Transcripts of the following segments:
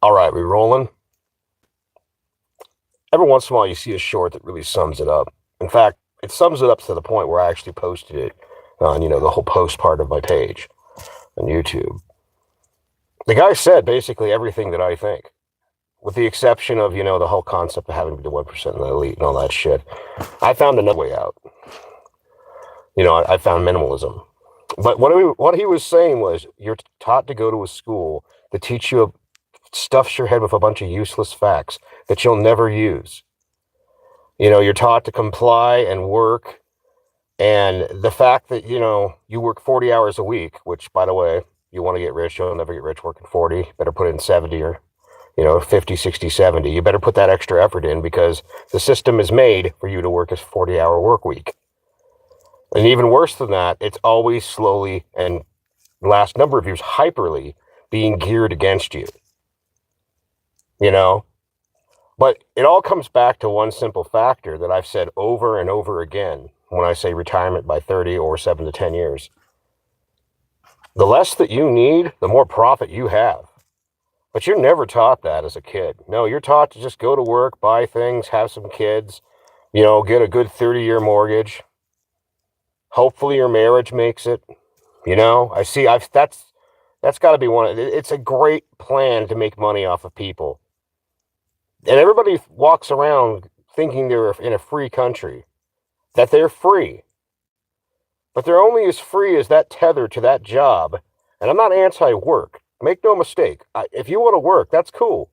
All right, we rolling. Every once in a while, you see a short that really sums it up. In fact, it sums it up to the point where I actually posted it on, the whole post part of my page on YouTube. The guy said basically everything that I think, with the exception of, the whole concept of having to be the 1% of the elite and all that shit. I found another way out. I found minimalism. But what he was saying was, you're taught to go to a school that teach you stuffs your head with a bunch of useless facts that you'll never use. You're taught to comply and work. And the fact that, you work 40 hours a week, which, by the way, you want to get rich, you'll never get rich working 40. Better put in 70 or, 50, 60, 70. You better put that extra effort in because the system is made for you to work a 40-hour work week. And even worse than that, it's always slowly and last number of years hyperly being geared against you. But it all comes back to one simple factor that I've said over and over again when I say retirement by 30 or 7 to 10 years. The less that you need, the more profit you have. But you're never taught that as a kid. No, you're taught to just go to work, buy things, have some kids, get a good 30-year mortgage. Hopefully your marriage makes it. That's got to be it's a great plan to make money off of people. And everybody walks around thinking they're in a free country, that they're free. But they're only as free as that tether to that job. And I'm not anti-work. Make no mistake. If you want to work, that's cool.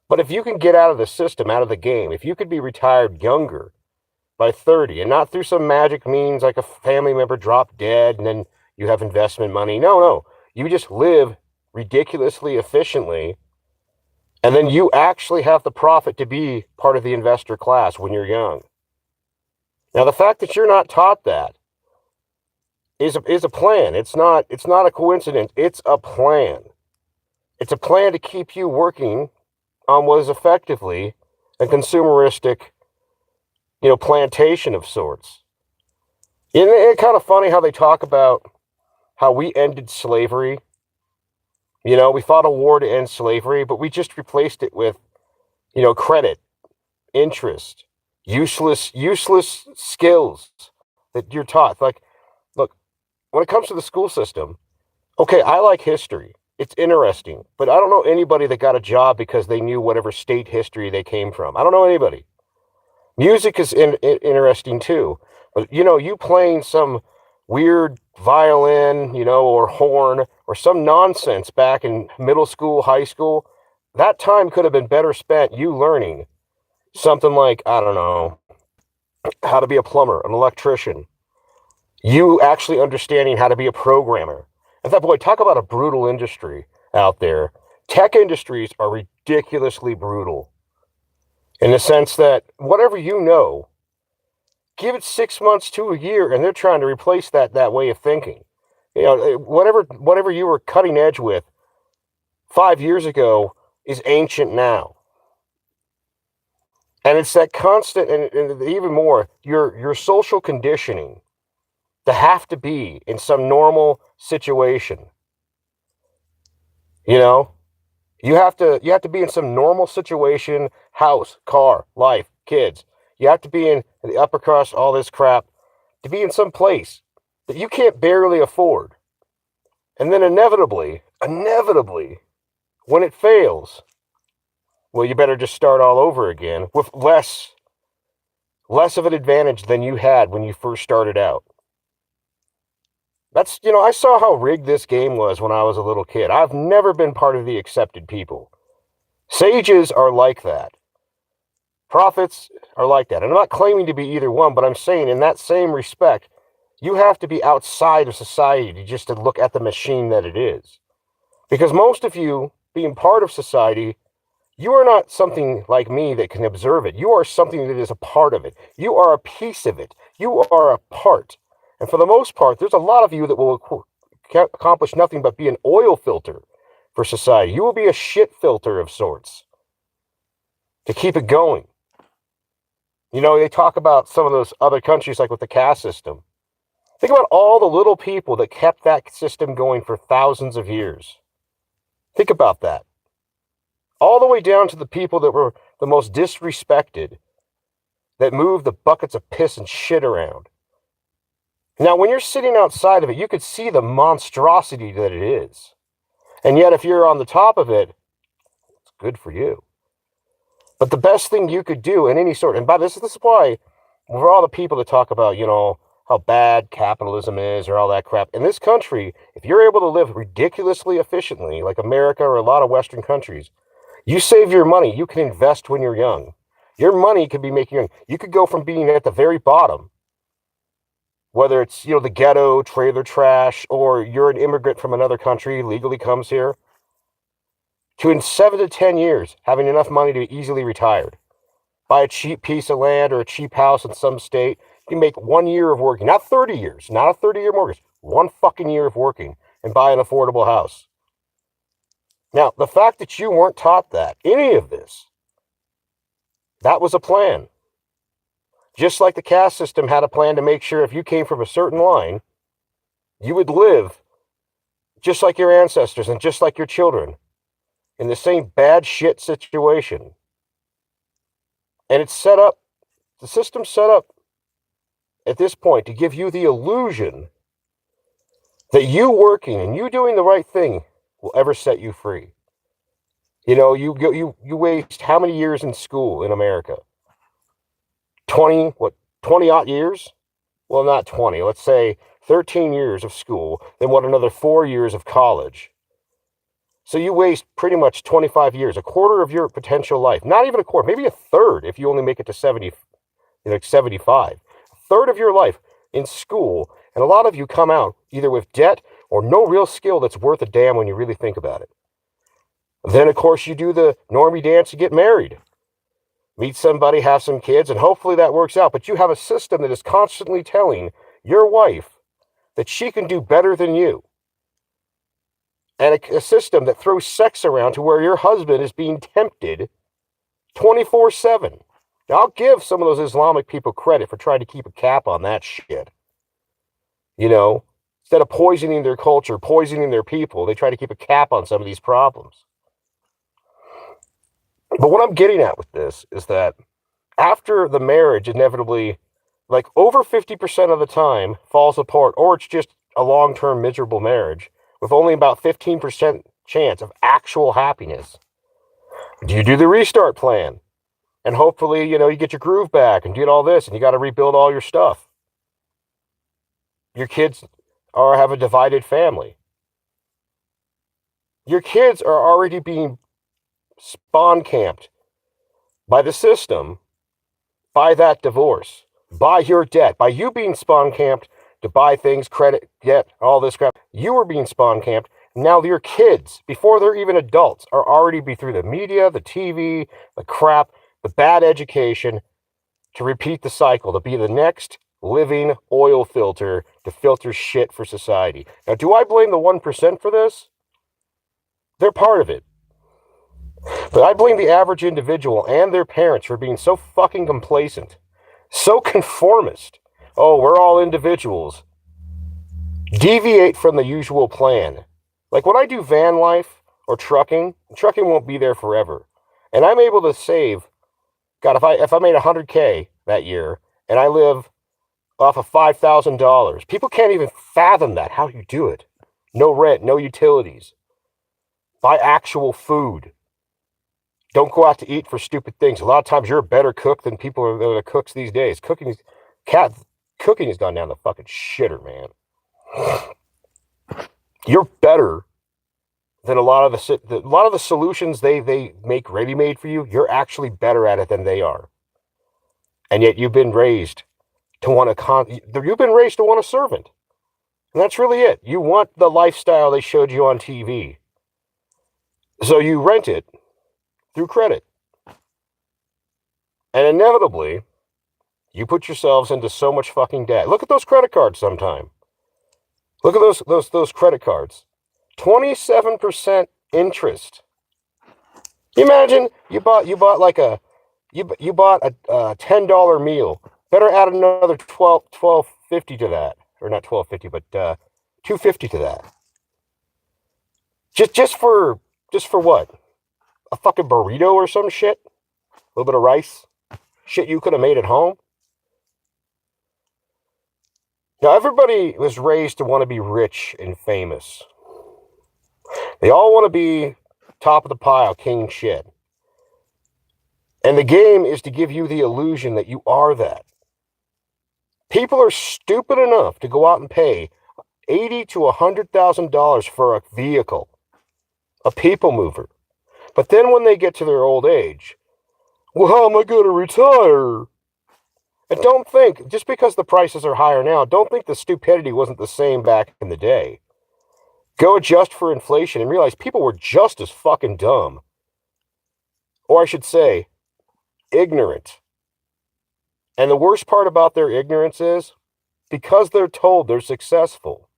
But if you can get out of the system, out of the game, if you could be retired younger by 30 and not through some magic means like a family member dropped dead and then you have investment money. No. You just live ridiculously efficiently. And then you actually have the profit to be part of the investor class when you're young. Now, the fact that you're not taught that is a plan. It's not a coincidence. It's a plan. It's a plan to keep you working on what is effectively a consumeristic, plantation of sorts. Isn't it kind of funny how they talk about how we ended slavery? We fought a war to end slavery, but we just replaced it with, credit, interest, useless skills that you're taught. Like, look, when it comes to the school system, okay, I like history. It's interesting, but I don't know anybody that got a job because they knew whatever state history they came from. I don't know anybody. Music is interesting too, but you playing some weird violin, or horn or some nonsense back in middle school, high school, that time could have been better spent you learning something like, I don't know, how to be a plumber, an electrician, you actually understanding how to be a programmer. In fact, boy, talk about a brutal industry out there. Tech industries are ridiculously brutal in the sense that whatever give it 6 months to a year, and they're trying to replace that way of thinking. Whatever you were cutting edge with 5 years ago is ancient now. And it's that constant, and even more, your social conditioning to have to be in some normal situation. You have to be in some normal situation, house, car, life, kids. You have to be in the upper crust, all this crap, to be in some place that you can't barely afford. And then inevitably, when it fails, well, you better just start all over again with less of an advantage than you had when you first started out. That's, I saw how rigged this game was when I was a little kid. I've never been part of the accepted people. Sages are like that. Prophets are like that. And I'm not claiming to be either one, but I'm saying in that same respect, you have to be outside of society just to look at the machine that it is. Because most of you, being part of society, you are not something like me that can observe it. You are something that is a part of it. You are a piece of it. You are a part. And for the most part, there's a lot of you that will accomplish nothing but be an oil filter for society. You will be a shit filter of sorts to keep it going. They talk about some of those other countries, like with the caste system. Think about all the little people that kept that system going for thousands of years. Think about that. all the way down to the people that were the most disrespected, that moved the buckets of piss and shit around. Now, when you're sitting outside of it, you could see the monstrosity that it is. And yet, if you're on the top of it, it's good for you. But the best thing you could do in any sort, and by this is why, for all the people that talk about, how bad capitalism is or all that crap, in this country, if you're able to live ridiculously efficiently, like America or a lot of Western countries, you save your money, you can invest when you're young. Your money could be making young. You could go from being at the very bottom, whether it's, the ghetto, trailer trash, or you're an immigrant from another country, legally comes here, to in 7 to 10 years, having enough money to be easily retired. Buy a cheap piece of land or a cheap house in some state. You make 1 year of working, not 30 years, not a 30-year mortgage, 1 fucking year of working, and buy an affordable house. Now, the fact that you weren't taught that, any of this, that was a plan. Just like the caste system had a plan to make sure if you came from a certain line, you would live just like your ancestors and just like your children in the same bad shit situation. And it's set up, the system's set up at this point to give you the illusion that you working and you doing the right thing will ever set you free. You waste how many years in school in America? 20 odd years? Well, not 20. Let's say 13 years of school, then another 4 years of college. So you waste pretty much 25 years, a quarter of your potential life. Not even a quarter, maybe a third if you only make it to 75. A third of your life in school, and a lot of you come out either with debt or no real skill that's worth a damn when you really think about it. Then, of course, you do the normie dance and get married. Meet somebody, have some kids, and hopefully that works out. But you have a system that is constantly telling your wife that she can do better than you. And a system that throws sex around to where your husband is being tempted 24/7. Now, I'll give some of those Islamic people credit for trying to keep a cap on that shit. Instead of poisoning their culture, poisoning their people, they try to keep a cap on some of these problems. But what I'm getting at with this is that after the marriage inevitably, like over 50% of the time, falls apart, or it's just a long-term miserable marriage with only about 15% chance of actual happiness, do you do the restart plan? And hopefully, you get your groove back and get all this, and you got to rebuild all your stuff. Your kids have a divided family. Your kids are already being spawn camped by the system, by that divorce, by your debt, by you being spawn camped to buy things, credit, debt, all this crap. You were being spawn camped. Now your kids, before they're even adults, are already through the media, the TV, the crap, the bad education, to repeat the cycle, to be the next living oil filter to filter shit for society. Now, do I blame the 1% for this? They're part of it. But I blame the average individual and their parents for being so fucking complacent, so conformist. Oh, we're all individuals. Deviate from the usual plan. Like when I do van life or trucking won't be there forever. And I'm able to save, God, if I made $100K that year and I live off of $5,000, people can't even fathom that, how you do it. No rent, no utilities. Buy actual food. Don't go out to eat for stupid things. A lot of times you're a better cook than people that are cooks these days. Cooking has gone down the fucking shitter, man. You're better than a lot of the solutions they make ready-made for you. You're actually better at it than they are. And yet you've been raised to want a servant. And that's really it. You want the lifestyle they showed you on TV. So you rent it through credit. And inevitably, you put yourselves into so much fucking debt. Look at those credit cards sometime. Look at those credit cards. 27% interest. Imagine you bought a $10 meal. Better add another $12.50 to that. Or not $12.50, but $2.50 to that. Just for what? a fucking burrito or some shit, a little bit of rice, shit you could have made at home. Now, everybody was raised to want to be rich and famous. They all want to be top of the pile, king shit. And the game is to give you the illusion that you are that. People are stupid enough to go out and pay $80,000 to $100,000 for a vehicle, a people mover. But then when they get to their old age, well, how am I going to retire? And don't think, just because the prices are higher now, don't think the stupidity wasn't the same back in the day. Go adjust for inflation and realize people were just as fucking dumb. Or I should say, ignorant. And the worst part about their ignorance is, because they're told they're successful,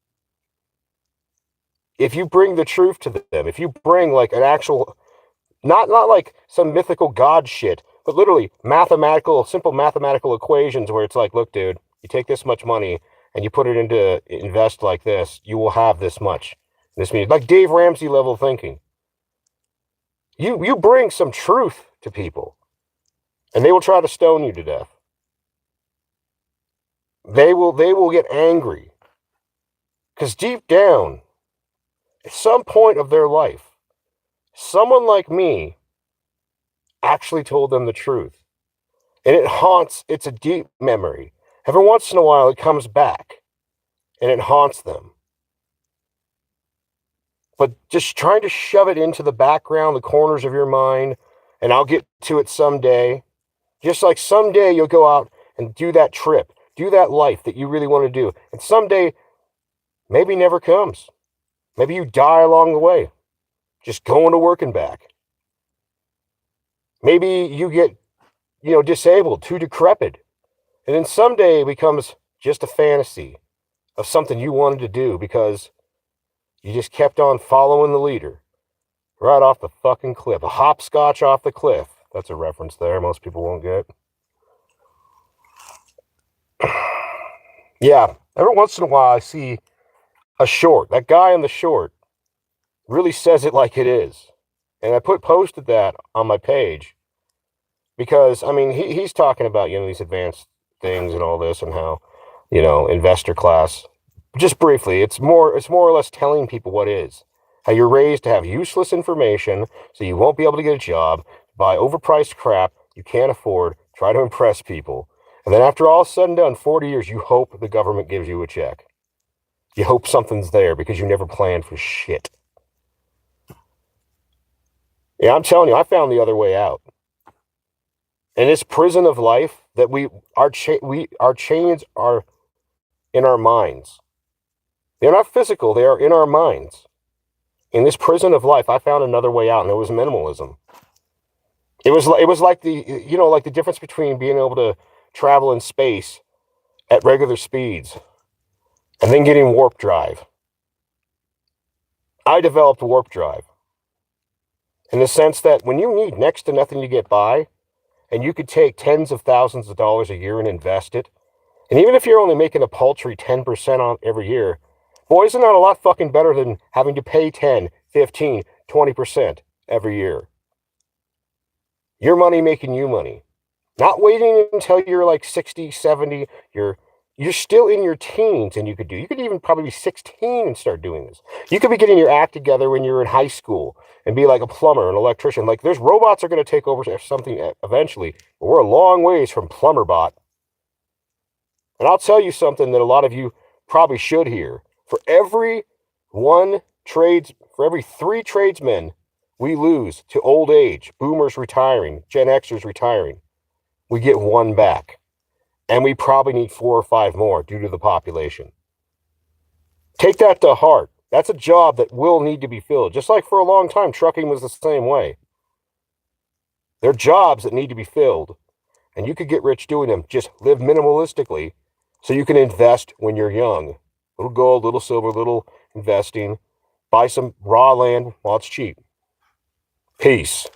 if you bring the truth to them, if you bring like an actual, not like some mythical god shit, but literally simple mathematical equations where it's like, look, dude, you take this much money and you put it into invest like this, you will have this much. This means like Dave Ramsey level thinking. You bring some truth to people, and they will try to stone you to death. They will get angry. Because deep down, at some point of their life, someone like me actually told them the truth. And it's a deep memory. Every once in a while it comes back, and it haunts them. But just trying to shove it into the background, the corners of your mind, and I'll get to it someday. Just like someday you'll go out and do that trip, do that life that you really want to do. And someday, maybe never comes. Maybe you die along the way, just going to work and back. Maybe you get, disabled, too decrepit. And then someday it becomes just a fantasy of something you wanted to do because you just kept on following the leader right off the fucking cliff. A hopscotch off the cliff. That's a reference there most people won't get. Yeah, every once in a while I see a short. That guy in the short really says it like it is. And I posted that on my page because, he's talking about, these advanced things and all this and how, investor class. Just briefly, it's more or less telling people what is. How you're raised to have useless information, so you won't be able to get a job, buy overpriced crap you can't afford, try to impress people. And then after all is said and done, 40 years, you hope the government gives you a check. You hope something's there because you never planned for shit. Yeah, I'm telling you, I found the other way out. And this prison of life that our chains are in our minds. They're not physical, they are in our minds. In this prison of life, I found another way out, and it was minimalism. It was like the difference between being able to travel in space at regular speeds and then getting warp drive. I developed warp drive in the sense that when you need next to nothing to get by, and you could take tens of thousands of dollars a year and invest it, and even if you're only making a paltry 10% on every year, boy, isn't that a lot fucking better than having to pay 10, 15, 20% every year? Your money making you money. Not waiting until you're like 60, 70, you're still in your teens and you could even probably be 16 and start doing this. You could be getting your act together when you're in high school and be like a plumber, an electrician. Like there's robots are going to take over something eventually, but we're a long ways from plumber bot. And I'll tell you something that a lot of you probably should hear. For every three tradesmen we lose to old age, boomers retiring, Gen Xers retiring, we get one back. And we probably need 4 or 5 more due to the population. Take that to heart. That's a job that will need to be filled. Just like for a long time, trucking was the same way. There are jobs that need to be filled. And you could get rich doing them. Just live minimalistically so you can invest when you're young. Little gold, little silver, little investing. Buy some raw land while it's cheap. Peace.